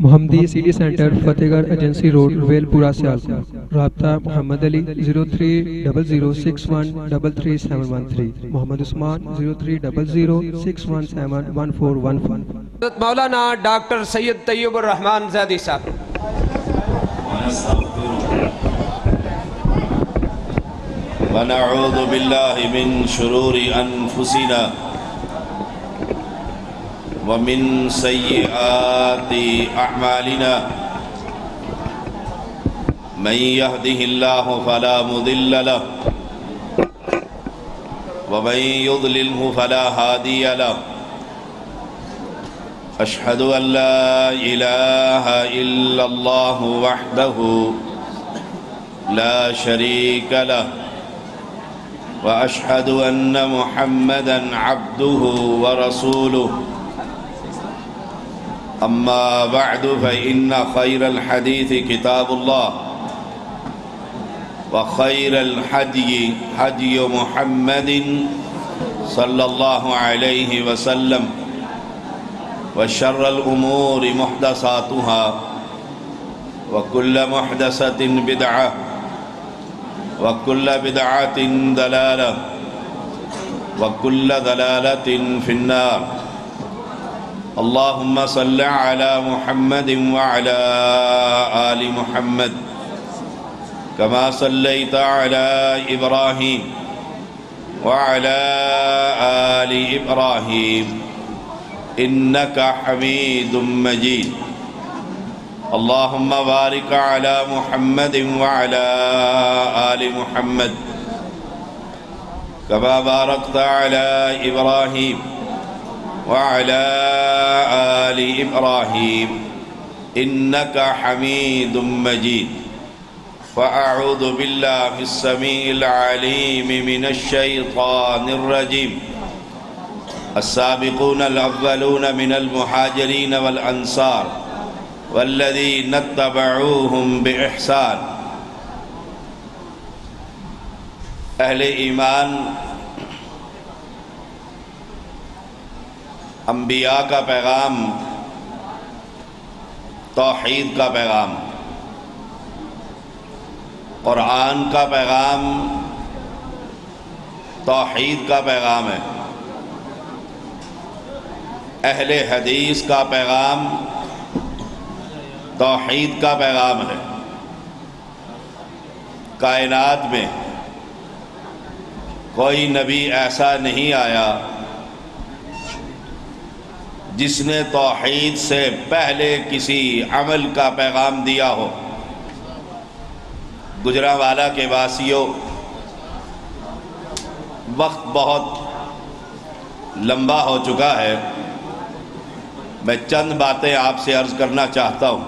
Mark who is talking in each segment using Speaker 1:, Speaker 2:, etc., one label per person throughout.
Speaker 1: محمدی city centre فتح گڑھ agency road well پورہ سیالکوٹ۔ رابطہ محمد علی 0300613373، محمد عثمان 0300617141.
Speaker 2: حضرت مولانا ڈاکٹر سید طیب الرحمن زیدی صاحب۔
Speaker 3: ونعوذ باللہ من شرور انفسنا ومن سیئات اعمالنا من يهده الله فلا مضل له ومن يضلله فلا هادي له أشهد أن لا إله إلا الله وحده لا شريك له وأشهد أن محمدًا عبده ورسوله أما بعد فإن خير الحديث كتاب الله وخير الهدي هدي محمد صلى الله عليه وسلم وشر الأمور محدثاتها وكل محدثة بدعة وكل بدعة ضلالة وكل ضلالة في النار. اللهم صل على محمد وعلى آل محمد كما صليت على إبراهيم وعلى آل إبراهيم إنك حميد مجيد. اللهم بارك على محمد وعلى آل محمد كما باركت على إبراهيم وعلى آل إبراهيم إنك حميد مجيد. فأعوذ بالله السميع العليم من الشيطان الرجيم. السابقون الأولون من المهاجرين والأنصار والذين اتبعوهم بإحسان. اہل ایمان انبیاء کا پیغام توحید کا پیغام، قرآن کا پیغام توحید کا پیغام ہے. اہل حدیث کا پیغام توحید کا پیغام ہے. کائنات میں کوئی نبی ایسا نہیں آیا جس نے توحید سے پہلے کسی عمل کا پیغام دیا ہو. گجرانوالہ کے واسیوں، وقت بہت لمبا ہو چکا ہے. میں چند باتیں آپ سے عرض کرنا چاہتا ہوں.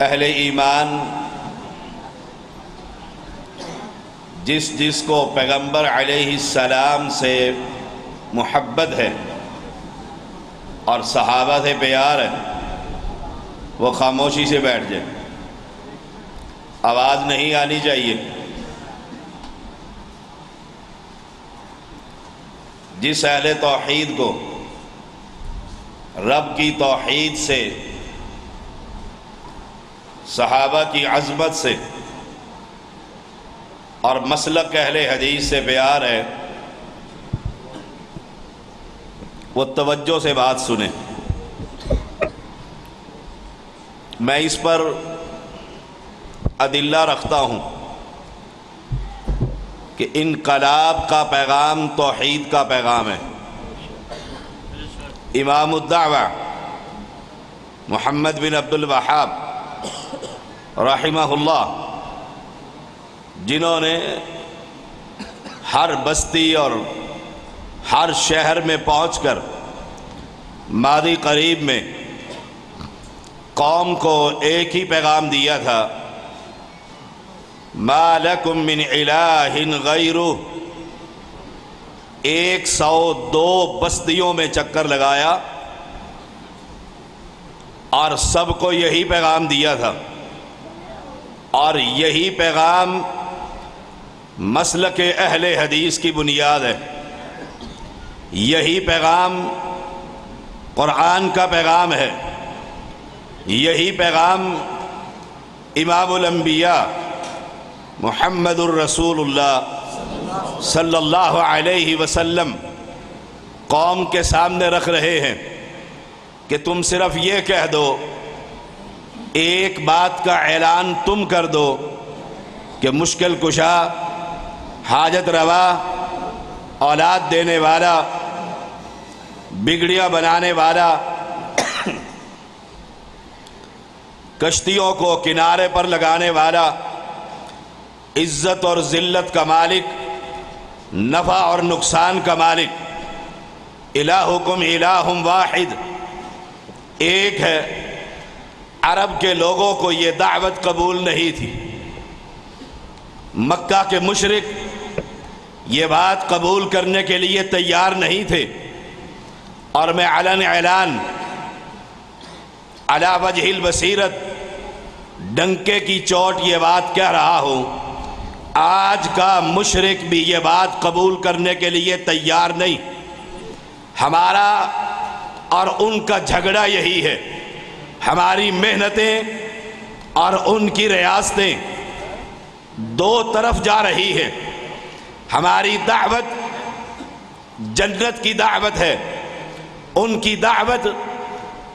Speaker 3: اہل ایمان جس کو پیغمبر علیہ السلام سے محبت ہے اور صحابہ سے پیار ہے، وہ خاموشی سے بیٹھ جائے. آواز نہیں آنی چاہیے. جس اہل توحید کو رب کی توحید سے، صحابہ کی عظمت سے اور مسلک اہل حدیث سے پیار ہے، وہ توجہ سے بات سنیں. میں اس پر ادلہ رکھتا ہوں کہ انقلاب کا پیغام توحید کا پیغام ہے. امام الدعوہ محمد بن عبد الوہاب رحمہ اللہ، جنہوں نے ہر بستی اور ہر شہر میں پہنچ کر ماضی قریب میں قوم کو ایک ہی پیغام دیا تھا، ما لکم من الہ غیرہ. 102 بستیوں میں چکر لگایا اور سب کو یہی پیغام دیا تھا، اور یہی پیغام مسلک اہل حدیث کی بنیاد ہے. یہی پیغام قرآن کا پیغام ہے. یہی پیغام امام الانبیاء محمد الرسول اللہ صلی اللہ علیہ وسلم قوم کے سامنے رکھ رہے ہیں کہ تم صرف یہ کہہ دو، ایک بات کا اعلان تم کر دو کہ مشکل کشا، حاجت روا، اولاد دینے والا، بگڑیاں بنانے والا، کشتیوں کو کنارے پر لگانے والا، عزت اور ذلت کا مالک، نفع اور نقصان کا مالک، الہکم الہ واحد، ایک ہے. عرب کے لوگوں کو یہ دعوت قبول نہیں تھی. مکہ کے مشرک یہ بات قبول کرنے کے لیے تیار نہیں تھے. اور میں علن اعلان علی وجہ البصیرت ڈنکے کی چوٹ یہ بات کہہ رہا ہوں، آج کا مشرک بھی یہ بات قبول کرنے کے لیے تیار نہیں. ہمارا اور ان کا جھگڑا یہی ہے. ہماری محنتیں اور ان کی ریاستیں دو طرف جا رہی ہیں. ہماری دعوت جنت کی دعوت ہے، ان کی دعوت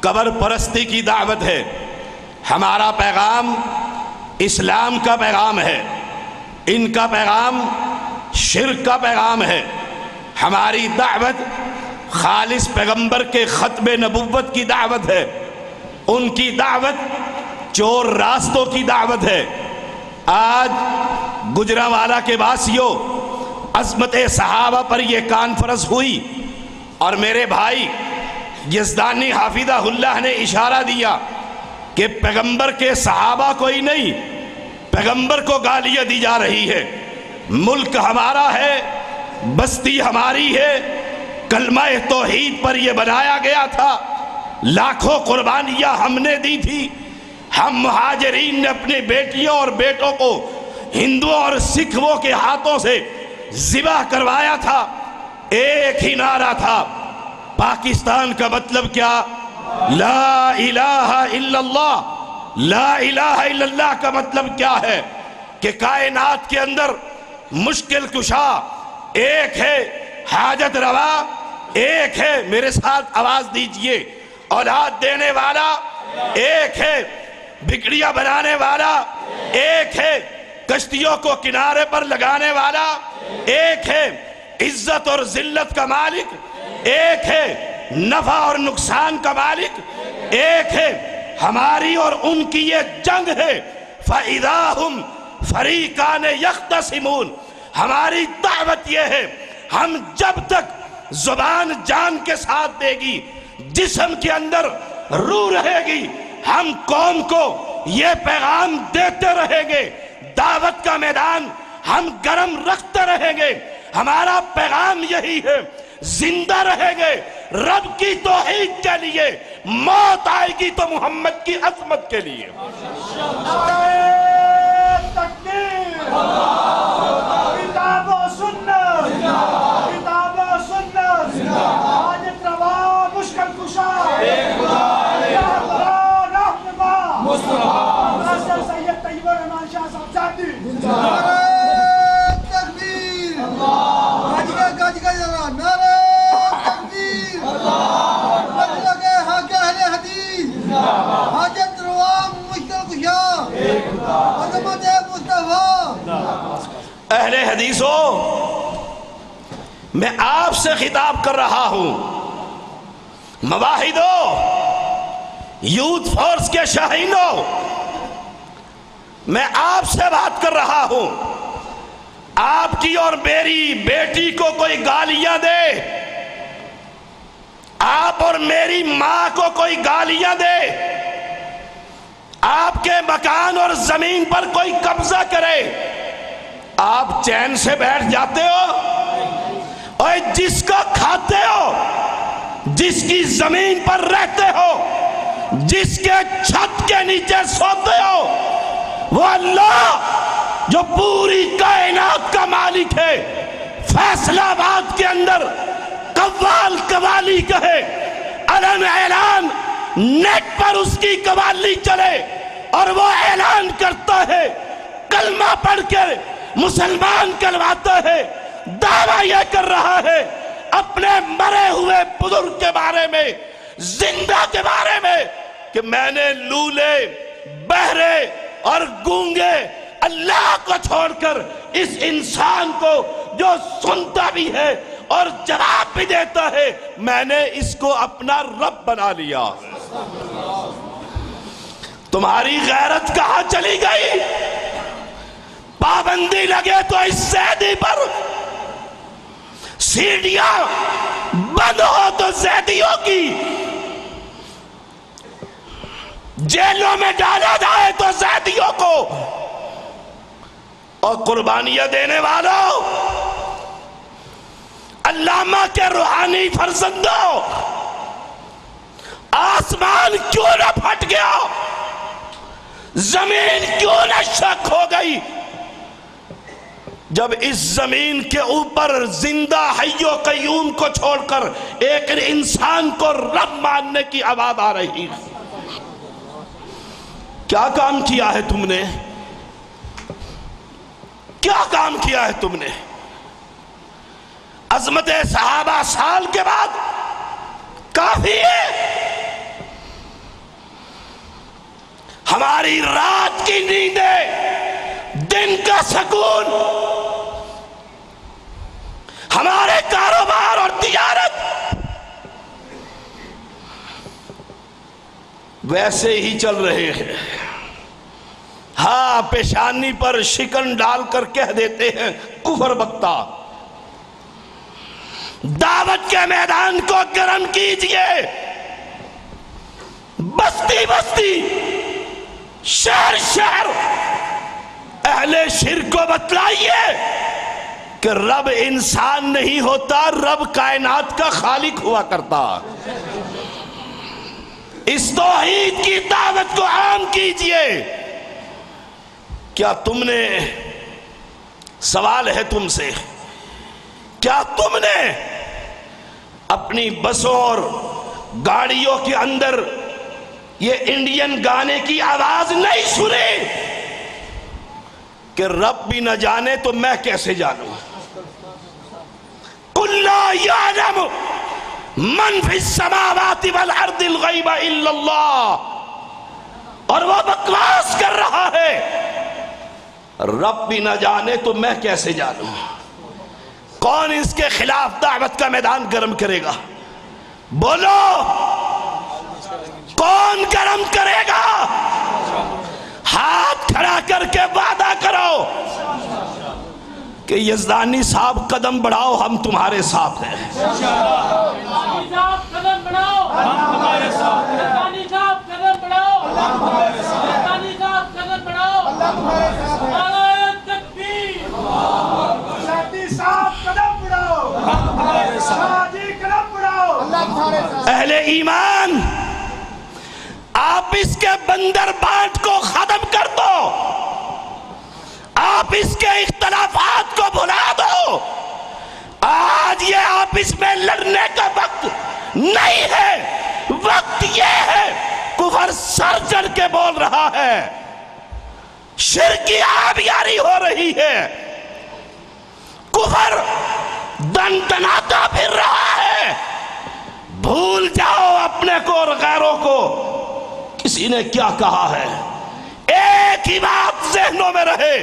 Speaker 3: قبر پرستی کی دعوت ہے. ہمارا پیغام اسلام کا پیغام ہے، ان کا پیغام شرک کا پیغام ہے. ہماری دعوت خالص پیغمبر کے ختم نبوت کی دعوت ہے، ان کی دعوت چور راستوں کی دعوت ہے. آج گجرانوالہ کے واسیوں، عظمت صحابہ پر یہ کانفرنس ہوئی اور میرے بھائی یزدانی حافظہ اللہ نے اشارہ دیا کہ پیغمبر کے صحابہ کوئی نہیں، پیغمبر کو گالیاں دی جا رہی ہے. ملک ہمارا ہے، بستی ہماری ہے، کلمہ توحید پر یہ بنایا گیا تھا، لاکھوں قربانیاں ہم نے دی تھی. ہم مہاجرین نے اپنے بیٹیوں اور بیٹوں کو ہندوؤں اور سکھوں کے ہاتھوں سے ذبح کروایا تھا. ایک ہی نعرہ تھا، پاکستان کا مطلب کیا؟ لا الہ الا اللہ. لا الہ الا اللہ کا مطلب کیا ہے؟ کہ کائنات کے اندر مشکل کشا ایک ہے، حاجت روا ایک ہے، میرے ساتھ آواز دیجئے، اولاد دینے والا ایک ہے، بگڑیاں بنانے والا ایک ہے، کشتیوں کو کنارے پر لگانے والا ایک ہے، عزت اور ذلت کا مالک ایک ہے، نفع اور نقصان کا مالک ایک ہے. ہماری اور ان کی یہ جنگ ہے. فَإِذَا هُمْ فَرِيقَانِ يَخْتَصِمُونَ. ہماری دعوت یہ ہے، ہم جب تک زبان جان کے ساتھ دے گی، جسم کے اندر روح رہے گی، ہم قوم کو یہ پیغام دیتے رہیں گے. دعوت کا میدان ہم گرم رکھتے رہیں گے. ہمارا پیغام یہی ہے، زندہ رہیں گے رب کی توحید کے لیے، موت آئے گی تو محمد کی عظمت کے لیے.
Speaker 4: کتاب و سنت، کتاب و سنت، حاجت روا مشکل کشا، سید طیب الرحمان شاہ صاحب زادی.
Speaker 5: تکبیر، گج گج نعرہ تکبیر، مطلق حق اہل حدیث، حاجت روا مشکل کشا، عظمت مصطفیٰ.
Speaker 3: اہل حدیثوں، میں آپ سے خطاب کر رہا ہوں. مواحدوں، یوتھ فورس کے شاہینوں، میں آپ سے بات کر رہا ہوں. آپ کی اور میری بیٹی کو کوئی گالیاں دے، آپ اور میری ماں کو کوئی گالیاں دے، آپ کے مکان اور زمین پر کوئی قبضہ کرے، آپ چین سے بیٹھ جاتے ہو؟ اور جس کو کھاتے ہو، جس کی زمین پر رہتے ہو، جس کے چھت کے نیچے سوتے ہو، وہ اللہ جو پوری کائنات کا مالک ہے، فیصلہ آباد کے اندر قوال قوالی کہے، علن اعلان نیٹ پر اس کی قوالی چلے اور وہ اعلان کرتا ہے، کلمہ پڑھ کر مسلمان کلواتا ہے، دعویٰ یہ کر رہا ہے اپنے مرے ہوئے بزرگ کے بارے میں، زندہ کے بارے میں، کہ میں نے لولے، بہرے اور گونگے اللہ کو چھوڑ کر اس انسان کو جو سنتا بھی ہے اور جواب بھی دیتا ہے، میں نے اس کو اپنا رب بنا لیا۔ تمہاری غیرت کہاں چلی گئی؟ پابندی لگے تو اس زیدی پر، سیڑھیاں بند ہو تو زیدیوں کی، جیلوں میں ڈالا جائے تو زیدیوں کو، اور قربانیاں دینے والوں، علامہ کے روحانی فرزندوں، آسمان کیوں نہ پھٹ گیا؟ زمین کیوں نہ شک ہو گئی جب اس زمین کے اوپر زندہ حی و قیوم کو چھوڑ کر ایک انسان کو رب ماننے کی آواز آ رہی؟ کیا کام کیا ہے تم نے؟ کیا کام کیا ہے تم نے؟ عظمت صحابہ سال کے بعد کافی ہے؟ ہماری رات کی نیندیں، دن کا سکون، ہمارے کاروبار اور تجارت ویسے ہی چل رہے ہیں۔ ہاں، پیشانی پر شکن ڈال کر کہہ دیتے ہیں کفر بکتا۔ دعوت کے میدان کو گرم کیجئے، بستی بستی، شہر شہر، اہل شرک کو بتلائیے کہ رب انسان نہیں ہوتا، رب کائنات کا خالق ہوا کرتا۔ اس توحید کی دعوت کو عام کیجئے۔ کیا تم نے، سوال ہے تم سے، کیا تم نے اپنی بسوں اور گاڑیوں کے اندر یہ انڈین گانے کی آواز نہیں سنی کہ رب بھی نہ جانے تو میں کیسے جانوں؟ قُلْ لَا يَعْلَمُ مَنْ فِي السَّمَاوَاتِ وَالْأَرْضِ الْغَيْبَ إِلَّا اللَّهُ، اور وہ بکواس کر رہا ہے رب بھی نہ جانے تو میں کیسے جانوں؟ کون اس کے خلاف دعوت کا میدان گرم کرے گا؟ بولو، کون گرم کرے گا؟ ہاتھ کھڑا کر کے وعدہ کرو کہ یزدانی صاحب قدم بڑھاؤ، ہم تمہارے ساتھ ہیں۔
Speaker 6: یزدانی صاحب قدم بڑھاؤ، ہم تمہارے ساتھ ہیں۔ یزدانی صاحب قدم بڑھاؤ، ہم تمہارے ساتھ ہیں۔ یزدانی صاحب قدم بڑھاؤ، اللہ تمہارے ساتھ ہیں۔ نعرہ تکبیر،
Speaker 4: شادی صاحب قدم بڑھاؤ،
Speaker 6: ہم تمہارے ساتھ ہیں۔
Speaker 4: شادی قدم بڑھاؤ، اللہ تمہارے ساتھ ہیں۔
Speaker 3: اہل ایمان، آپ اس کے بندر بانٹ کو ختم کر دو، آپ اس کے اختلافات کو بھلا دو۔ آج یہ آپس میں لڑنے کا وقت نہیں ہے، وقت یہ ہے کفر سر چڑھ کے بول رہا ہے، شرک کی آبیاری ہو رہی ہے، کفر دندناتا پھر رہا ہے۔ بھول جاؤ اپنے کو اور غیروں کو۔ کسی نے کیا کہا ہے؟ ایک ہی بات ذہنوں میں رہے،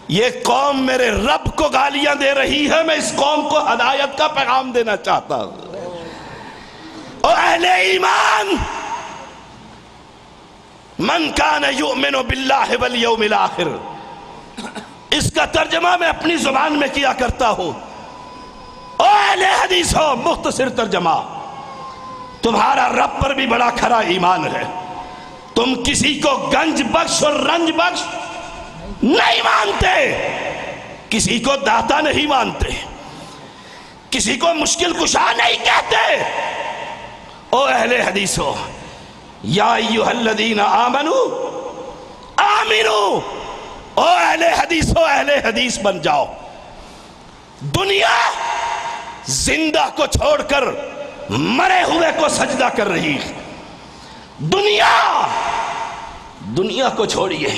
Speaker 3: یہ قوم میرے رب کو گالیاں دے رہی ہے، میں اس قوم کو ہدایت کا پیغام دینا چاہتا ہوں۔ اور اہل ایمان، من کان یؤمن باللہ والیوم الآخر، اس کا ترجمہ میں اپنی زبان میں کیا کرتا ہوں۔ او اہل حدیث ہو، مختصر ترجمہ، تمہارا رب پر بھی بڑا کھرا ایمان ہے، تم کسی کو گنج بخش اور رنج بخش نہیں مانتے، کسی کو داتا نہیں مانتے، کسی کو مشکل کشا نہیں کہتے۔ او اہل حدیث ہو، یا ایھا الذین آمنوا آمنوا، او اہل حدیث ہو، اہل حدیث بن جاؤ۔ دنیا زندہ کو چھوڑ کر مرے ہوئے کو سجدہ کر رہی ہے۔ دنیا کو چھوڑیے،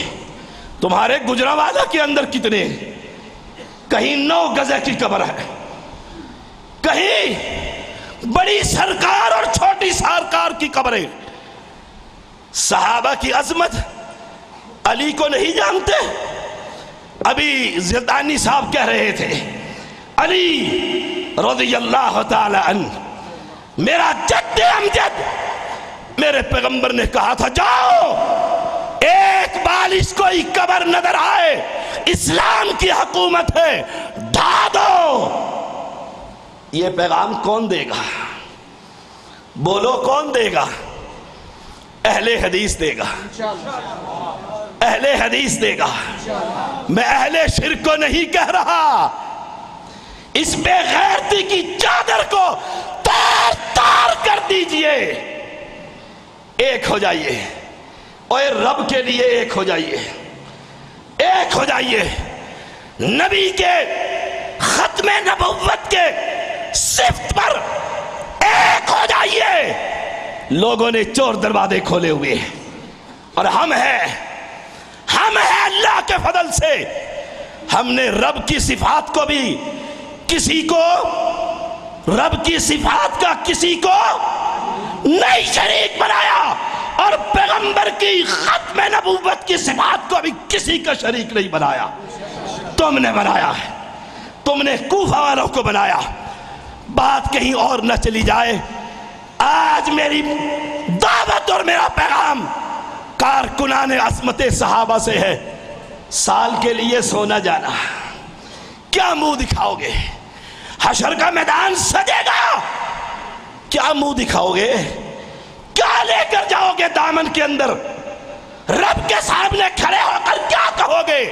Speaker 3: تمہارے گجرانوالہ کے اندر کتنے، کہیں 9 گز کی قبر ہے، کہیں بڑی سرکار اور چھوٹی سرکار کی قبریں۔ صحابہ کی عظمت علی کو نہیں جانتے؟ ابھی زیدانی صاحب کہہ رہے تھے علی رضی اللہ تعالی عنہ میرا جد امجد، میرے پیغمبر نے کہا تھا جاؤ ایک بال اس کو ہی قبر نظر آئے، اسلام کی حکومت ہے، ڈھا دو۔ یہ پیغام کون دے گا؟ بولو کون دے گا؟ اہل حدیث دے گا، اہل حدیث دے گا۔ میں اہل شرک کو نہیں کہہ رہا، اس بے غیرتی کی چادر کو تار تار کر دیجئے، ایک ہو جائیے، اور رب کے لیے ایک ہو جائیے، ایک ہو جائیے، نبی کے ختم نبوت کے صفت پر ایک ہو جائیے۔ لوگوں نے چور دروازے کھولے ہوئے اور ہم ہیں اللہ کے فضل سے، ہم نے رب کی صفات کو بھی کسی کو، رب کی صفات کا کسی کو نہیں شریک بنایا، اور پیغمبر کی ختم نبوت کی صفات کو بھی کسی کا شریک نہیں بنایا۔ تم نے بنایا ہے، تم نے کوفہ والوں کو بنایا۔ بات کہیں اور نہ چلی جائے، آج میری دعوت اور میرا پیغام کارکنان عظمت صحابہ سے ہے۔ سال کے لیے سونا جانا، کیا منہ دکھاؤ گے؟ حشر کا میدان سجے گا، کیا منہ دکھاؤ گے؟ کیا لے کر جاؤ گے دامن کے اندر؟ رب کے سامنے کھڑے ہو کر کیا کہو گے؟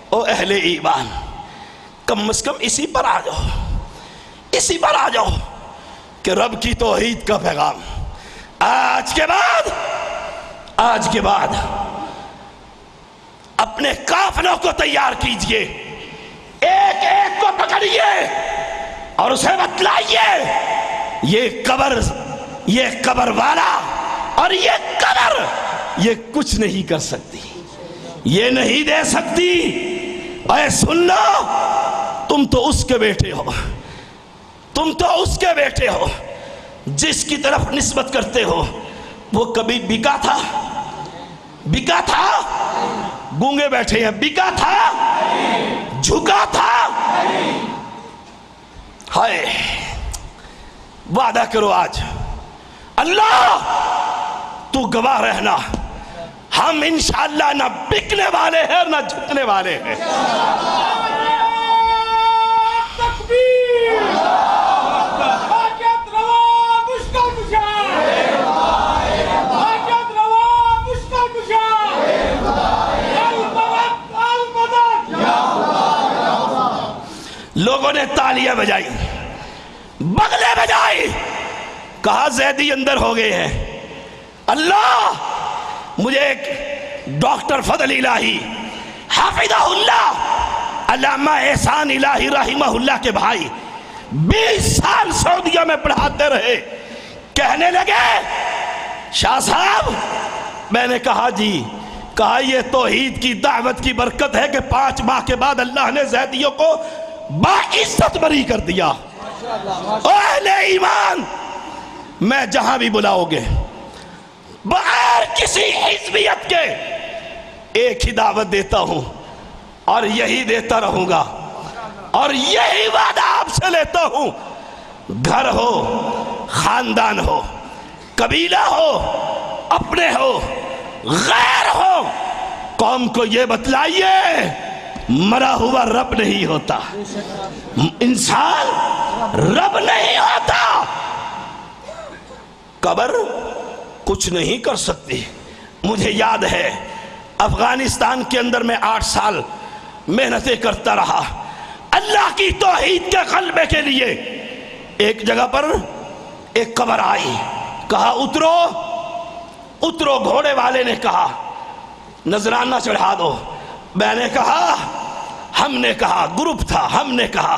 Speaker 3: او اہل ایمان، کم از کم اسی پر آ جاؤ، اسی پر آ جاؤ کہ رب کی توحید کا پیغام آج کے بعد اپنے قافلوں کو تیار کیجئے، ایک ایک کو پکڑیے اور اسے بتلائیے یہ قبر والا اور یہ قبر یہ کچھ نہیں کر سکتی، یہ نہیں دے سکتی۔ اے سن لو، تم تو اس کے بیٹے ہو، تم تو اس کے بیٹے ہو، جس کی طرف نسبت کرتے ہو وہ کبھی بکا تھا؟ بکا تھا؟ گونگے بیٹھے ہیں، بکا تھا؟ جھکا تھا؟ ہائے، وعدہ کرو آج، اللہ تو گواہ رہنا، ہم انشاءاللہ نہ بکنے والے ہیں نہ جھکنے والے ہیں۔ لوگوں نے تالیاں بجائی، بغلے بجائی، کہا زیدی اندر ہو گئے ہیں۔ اللہ، مجھے ایک ڈاکٹر فضل الہی حافظہ اللہ، علامہ احسان الہی رحمہ اللہ کے بھائی 20 سال سعودیہ میں پڑھاتے رہے، کہنے لگے شاہ صاحب، میں نے کہا جی، کہا یہ توحید کی دعوت کی برکت ہے کہ 5 ماہ کے بعد اللہ نے زیدیوں کو باعزت بری کر دیا۔ اہل ایمان، میں جہاں بھی بلاؤ گے بغیر کسی حزبیت کے ایک ہی دعوت دیتا ہوں اور یہی دیتا رہوں گا، اور یہی وعدہ آپ سے لیتا ہوں، گھر ہو، خاندان ہو، قبیلہ ہو، اپنے ہو، غیر ہو، قوم کو یہ بتلائیے مرا ہوا رب نہیں ہوتا، انسان رب نہیں ہوتا، قبر کچھ نہیں کر سکتی۔ مجھے یاد ہے افغانستان کے اندر میں 8 سال محنتیں کرتا رہا اللہ کی توحید کے غلبے کے لیے۔ ایک جگہ پر ایک قبر آئی، کہا اترو اترو، گھوڑے والے نے کہا نذرانہ چڑھا دو۔ میں نے کہا، ہم نے کہا، گروپ تھا، ہم نے کہا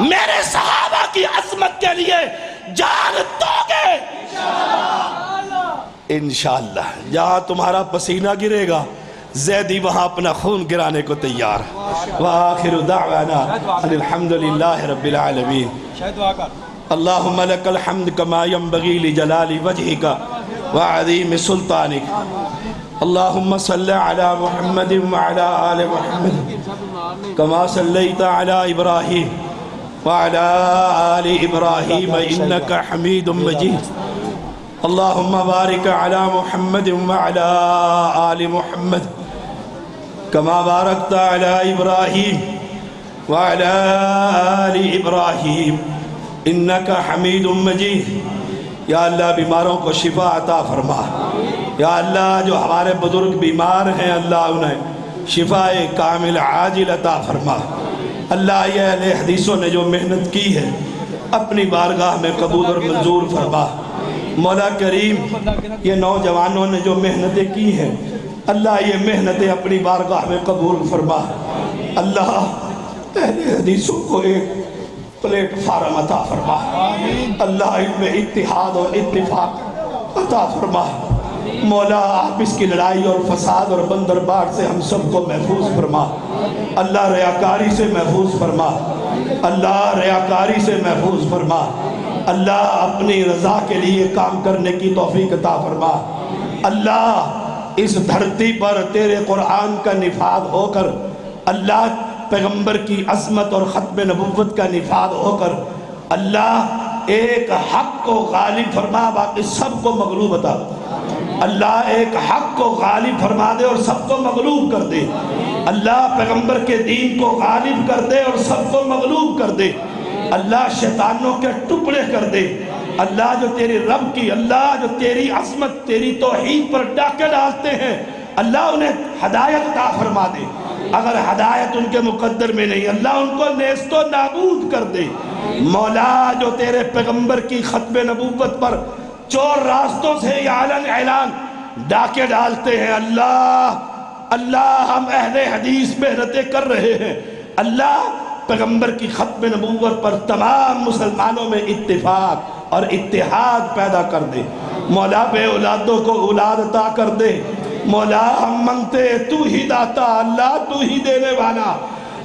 Speaker 3: میرے صحابہ کی عظمت کے لیے جان دو گے انشاءاللہ. جہاں تمہارا پسینہ گرے گا زیدی وہاں اپنا خون گرانے کو تیار. وآخر دعوانا ان الحمدللہ رب العالمین. اللہم لک الحمد کما ینبغی لجلال وجہک وعظیم سلطانک. اللہم صلی علی محمد وعلی آل محمد کما صلیت علی ابراہیم وعلی آل ابراہیم انک حمید مجید. اللہم بارک علی محمد وعلی آل محمد کما بارکت علی ابراہیم وعلی آل ابراہیم انک حمید مجید. یا اللہ بیماروں کو شفا عطا فرما. یا اللہ جو ہمارے بزرگ بیمار ہیں اللہ انہیں شفا کامل عاجل عطا فرما. اللہ یہ اہل حدیثوں نے جو محنت کی ہے اپنی بارگاہ میں قبول اور منظور فرما. مولا کریم یہ نوجوانوں نے جو محنتیں کی ہیں اللہ یہ محنتیں اپنی بارگاہ میں قبول فرما. اللہ اہل حدیثوں کو ایک پلیٹ فارم عطا فرما. اللہ ان میں اتحاد اور اتفاق عطا فرما. مولا آپ اس کی لڑائی اور فساد اور بندربار سے ہم سب کو محفوظ فرما. اللہ ریاکاری سے محفوظ فرما. اللہ ریاکاری سے محفوظ فرما. اللہ اپنی رضا کے لیے کام کرنے کی توفیق عطا فرما. اللہ اس دھرتی پر تیرے قرآن کا نفاذ ہو کر اللہ پیغمبر کی عظمت اور ختم نبوت کا نفاذ ہو کر اللہ ایک حق کو غالب فرما باقی سب کو مغلوب عطا. اللہ ایک حق کو غالب فرما دے اور سب کو مغلوب کر دے. اللہ پیغمبر کے دین کو غالب کر دے اور سب کو مغلوب کر دے. اللہ شیطانوں کے ٹکڑے کر دے. اللہ جو تیری رب کی اللہ جو تیری عظمت تیری توحید پر ڈاکے ڈالتے ہیں اللہ انہیں ہدایت عطا فرما دے. اگر ہدایت ان کے مقدر میں نہیں اللہ ان کو نیست و نابود کر دے. مولا جو تیرے پیغمبر کی ختم نبوت پر چور راستوں سے یہ اعلان ڈاکے ڈالتے ہیں اللہ ہم اہل حدیث محنتیں کر رہے ہیں. اللہ پیغمبر کی ختم نبوت پر تمام مسلمانوں میں اتفاق اور اتحاد پیدا کر دے. مولا بے اولادوں کو اولاد عطا کر دے. مولا ہم منگتے تو ہی داتا اللہ تو ہی دینے والا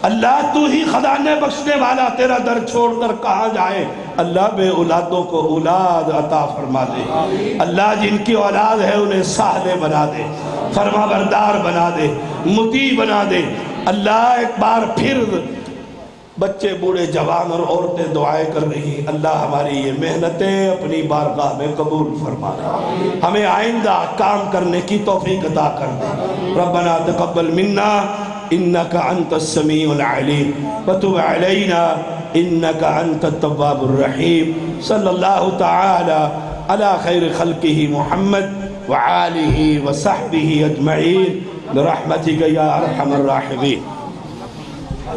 Speaker 3: اللہ تو ہی خزانے بخشنے والا. تیرا در چھوڑ کر کہاں جائے. اللہ بے اولادوں کو اولاد عطا فرما دے. اللہ جن کی اولاد ہے انہیں صالح بنا دے فرما بردار بنا دے مطیع بنا دے. اللہ ایک بار پھر بچے بوڑھے جوان اور عورتیں دعائیں کر رہی اللہ ہماری یہ محنتیں اپنی بارگاہ میں قبول فرما دے. ہمیں آئندہ کام کرنے کی توفیق عطا کر دے. ربنا تقبل منا انك انت السميع العليم وتب علينا انك انت التواب الرحيم. صلی اللہ تعالی على خیر خلقه محمد وآلہ وصحبہ اجمعین برحمتک یا ارحم الراحمین.